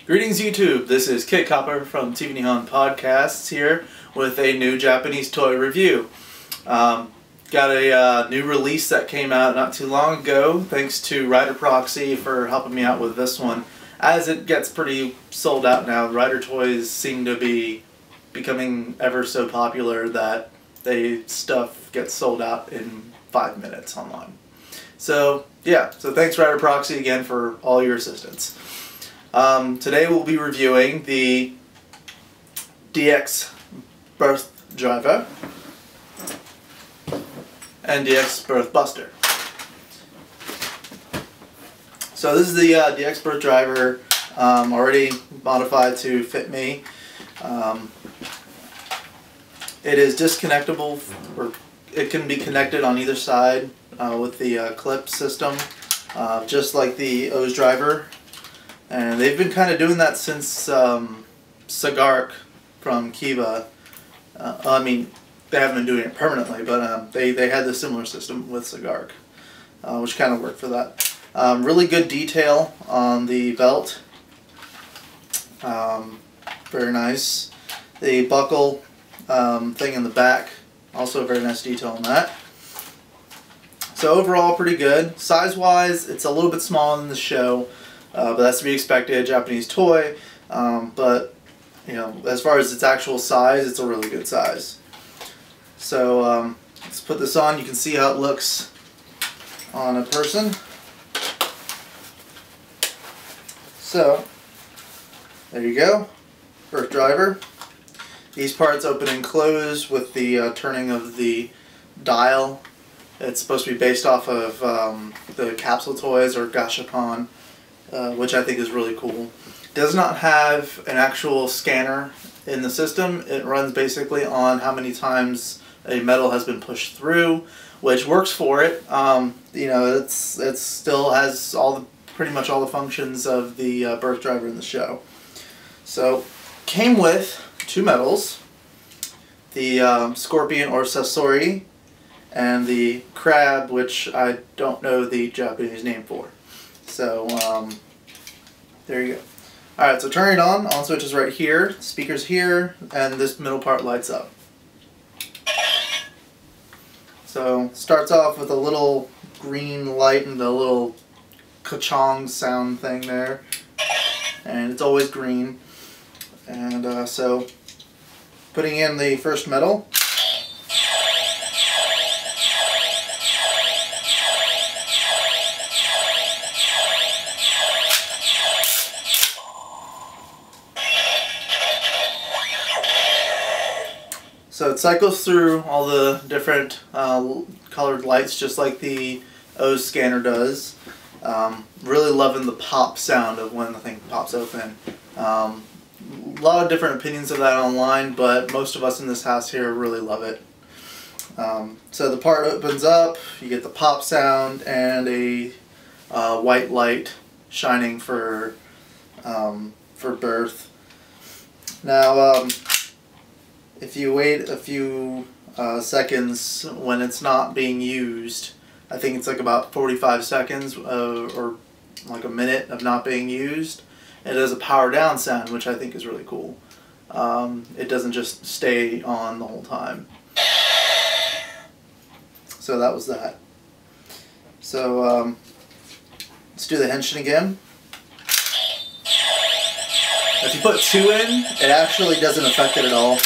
Greetings YouTube, this is Kid Copper from TV Nihon Podcasts here with a new Japanese toy review. Got a new release that came out not too long ago, thanks to Rider Proxy for helping me out with this one. As it gets pretty sold out now, Rider toys seem to be becoming ever so popular that stuff gets sold out in 5 minutes online. So yeah, so thanks Rider Proxy again for all your assistance. Today we'll be reviewing the DX Birth Driver and DX Birth Buster. So this is the DX Birth Driver, already modified to fit me. It is disconnectable, or it can be connected on either side with the clip system, just like the OOO driver. And they've been kind of doing that since Sagark from Kiva. I mean, they haven't been doing it permanently, but they had the similar system with Sagark, which kind of worked for that. Really good detail on the belt. Very nice. The buckle thing in the back, also very nice detail on that. So overall, pretty good. Size-wise, it's a little bit smaller than the show. But that's to be expected, a Japanese toy. But you know, as far as its actual size, it's a really good size. So let's put this on. You can see how it looks on a person. So there you go, Birth Driver. These parts open and close with the turning of the dial. It's supposed to be based off of the capsule toys or gashapon. Which I think is really cool. Does not have an actual scanner in the system. It runs basically on how many times a metal has been pushed through, which works for it. You know, it still has pretty much all the functions of the Birth Driver in the show. So, came with 2 medals: the Scorpion or Sasori, and the Crab, which I don't know the Japanese name for. So, there you go. Alright, so turn it on switch is right here, speakers here, and this middle part lights up. So, starts off with a little green light and a little ka-chong sound thing there. And it's always green. And so, putting in the first medal. So it cycles through all the different colored lights just like the OOO scanner does. Really loving the pop sound of when the thing pops open. A lot of different opinions of that online, but most of us in this house here really love it. So the part opens up, you get the pop sound and a white light shining for birth. Now, if you wait a few seconds when it's not being used, I think it's like about 45 seconds or like a minute of not being used, it does a power down sound, which I think is really cool. It doesn't just stay on the whole time. So that was that. So let's do the henshin again. If you put 2 in, it actually doesn't affect it at all.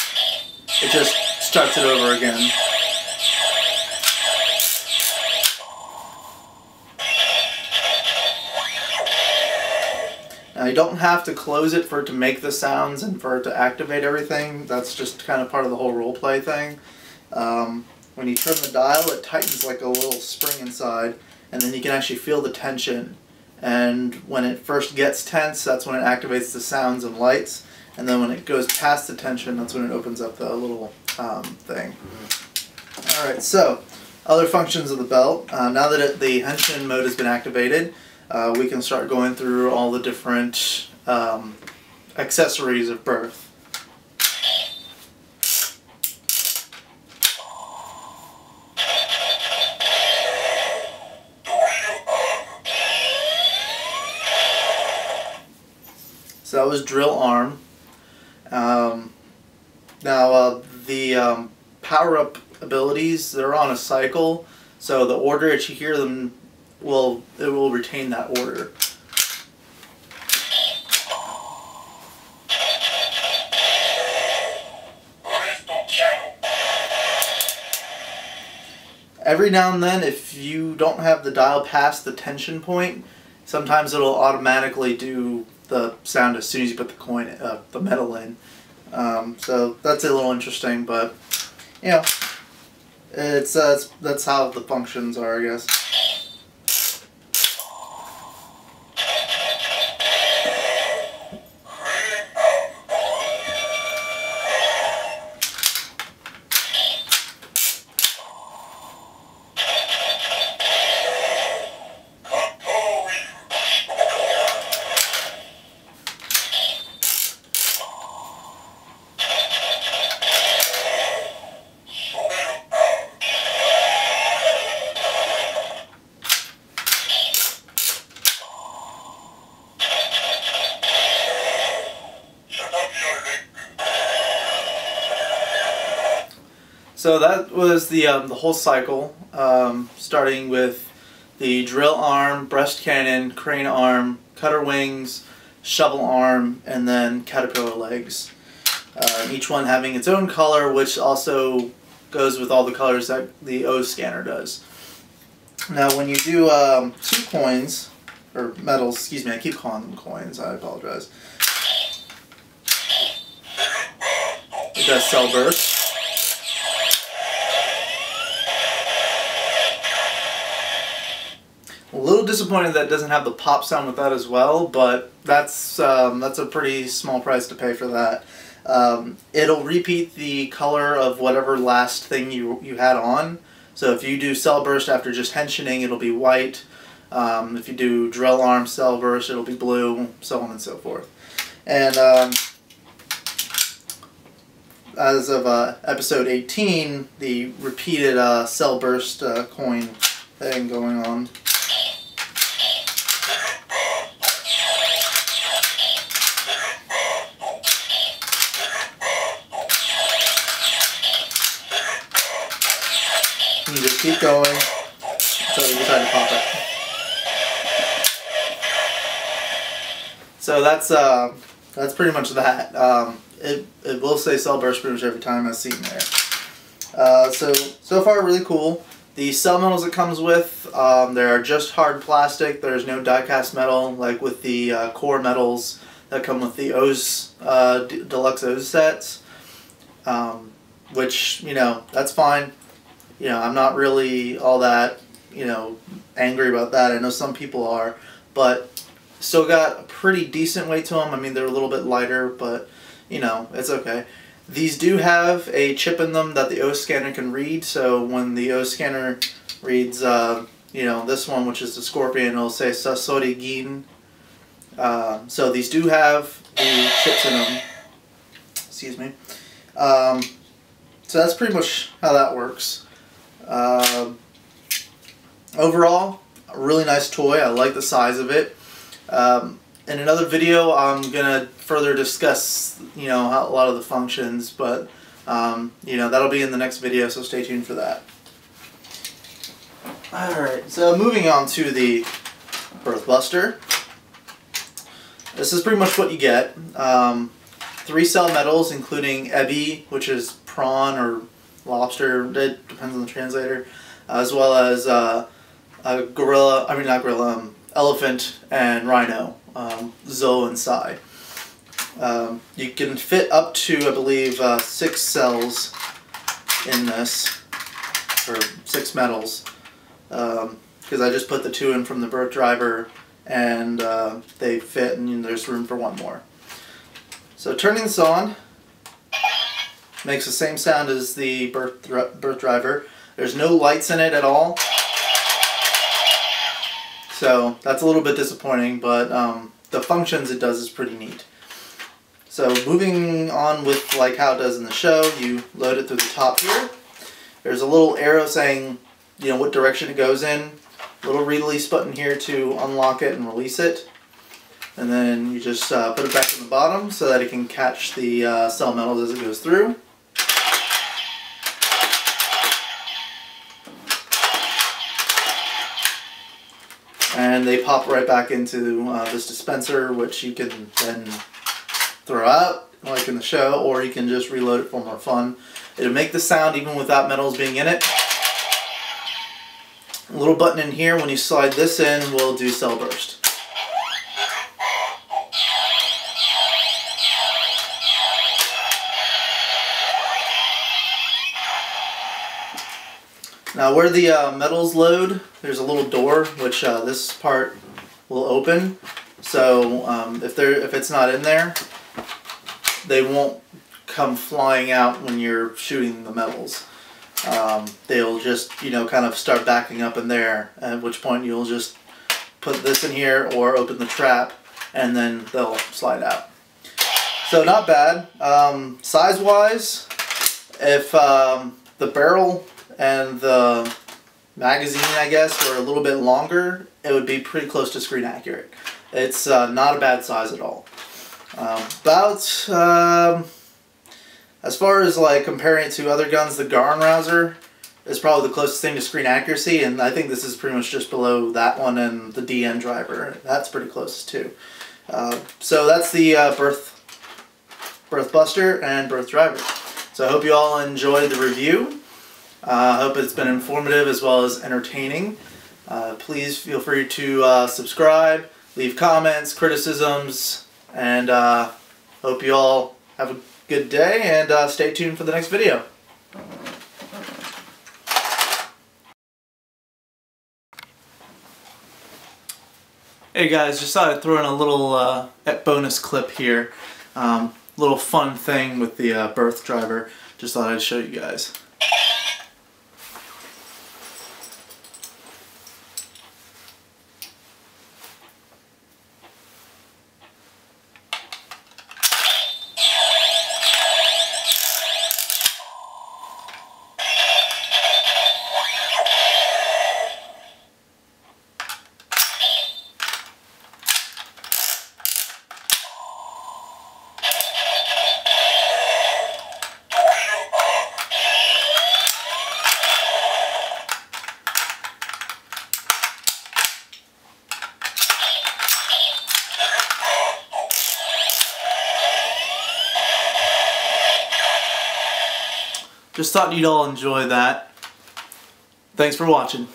It just starts it over again. Now you don't have to close it for it to make the sounds and for it to activate everything. That's just kind of part of the whole roleplay thing. When you turn the dial, it tightens like a little spring inside, and then you can actually feel the tension. And when it first gets tense, that's when it activates the sounds and lights. And then when it goes past the tension, that's when it opens up the little thing. Alright, so other functions of the belt. Now that the henshin mode has been activated, we can start going through all the different accessories of birth. So that was drill arm. Now the power-up abilities, they're on a cycle, so the order that you hear them it will retain that order. Every now and then, if you don't have the dial past the tension point, sometimes it'll automatically do the sound as soon as you put the metal in. So that's a little interesting, but you know, that's how the functions are, I guess. So that was the whole cycle, starting with the drill arm, breast cannon, crane arm, cutter wings, shovel arm, and then caterpillar legs. Each one having its own color, which also goes with all the colors that the OOO scanner does. Now when you do 2 coins, or metals, excuse me, I keep calling them coins, I apologize. It does cell burst. A little disappointed that it doesn't have the pop sound with that as well, but that's a pretty small price to pay for that. It'll repeat the color of whatever last thing you had on. So if you do cell burst after just henching, it'll be white. If you do drill arm cell burst, it'll be blue, so on and so forth. And as of episode 18, the repeated cell burst coin thing going on. You just keep going until you decide to pop it. So that's pretty much that. It will say cell burst pretty much every time I've seen there. So far really cool. The cell metals it comes with, they are just hard plastic. There's no die-cast metal like with the core metals that come with the OOO deluxe OOO sets. Which, you know, that's fine. You know, I'm not really all that, you know, angry about that. I know some people are, but still got a pretty decent weight to them. I mean, they're a little bit lighter, but, you know, it's okay. These do have a chip in them that the OOO scanner can read, so when the OOO scanner reads, you know, this one, which is the Scorpion, it'll say Sasori Gin. So these do have the chips in them. Excuse me. So that's pretty much how that works. Overall, a really nice toy. I like the size of it. In another video, I'm gonna further discuss, you know, a lot of the functions, but you know, that'll be in the next video, so stay tuned for that. Alright, so moving on to the Birthbuster. This is pretty much what you get. 3 cell metals, including ebi, which is prawn or lobster, it depends on the translator, as well as a gorilla, I mean not gorilla, elephant and rhino, Zo and Sai. You can fit up to, I believe, 6 cells in this, or 6 metals, because I just put the 2 in from the birth driver and they fit, and there's room for 1 more. So turning this on makes the same sound as the birth driver. There's no lights in it at all, so that's a little bit disappointing, but the functions it does is pretty neat. So moving on with like how it does in the show, you load it through the top here. There's a little arrow saying, you know, what direction it goes in. Little release button here to unlock it and release it. and then you just put it back in the bottom so that it can catch the cell metals as it goes through. And they pop right back into this dispenser, which you can then throw out, like in the show, or you can just reload it for more fun. It'll make the sound even without metals being in it. A little button in here, when you slide this in, will do cell burst. Now where the metals load, there's a little door which this part will open. So if it's not in there, they won't come flying out when you're shooting the metals. They'll just, you know, kind of start backing up in there, at which point you'll just put this in here or open the trap and then they'll slide out. So not bad. Size-wise, if the barrel and the magazine, I guess, were a little bit longer, it would be pretty close to screen accurate. It's not a bad size at all. As far as like comparing it to other guns, the Garn Rouser is probably the closest thing to screen accuracy, and I think this is pretty much just below that one and the DN driver. That's pretty close too. So that's the Birth Buster and Birth Driver. So I hope you all enjoyed the review. I hope it's been informative as well as entertaining. Please feel free to subscribe, leave comments, criticisms, and hope you all have a good day, and stay tuned for the next video. Hey guys, just thought I'd throw in a little bonus clip here. Little fun thing with the Birth Driver. Just thought I'd show you guys. Just thought you'd all enjoy that. Thanks for watching.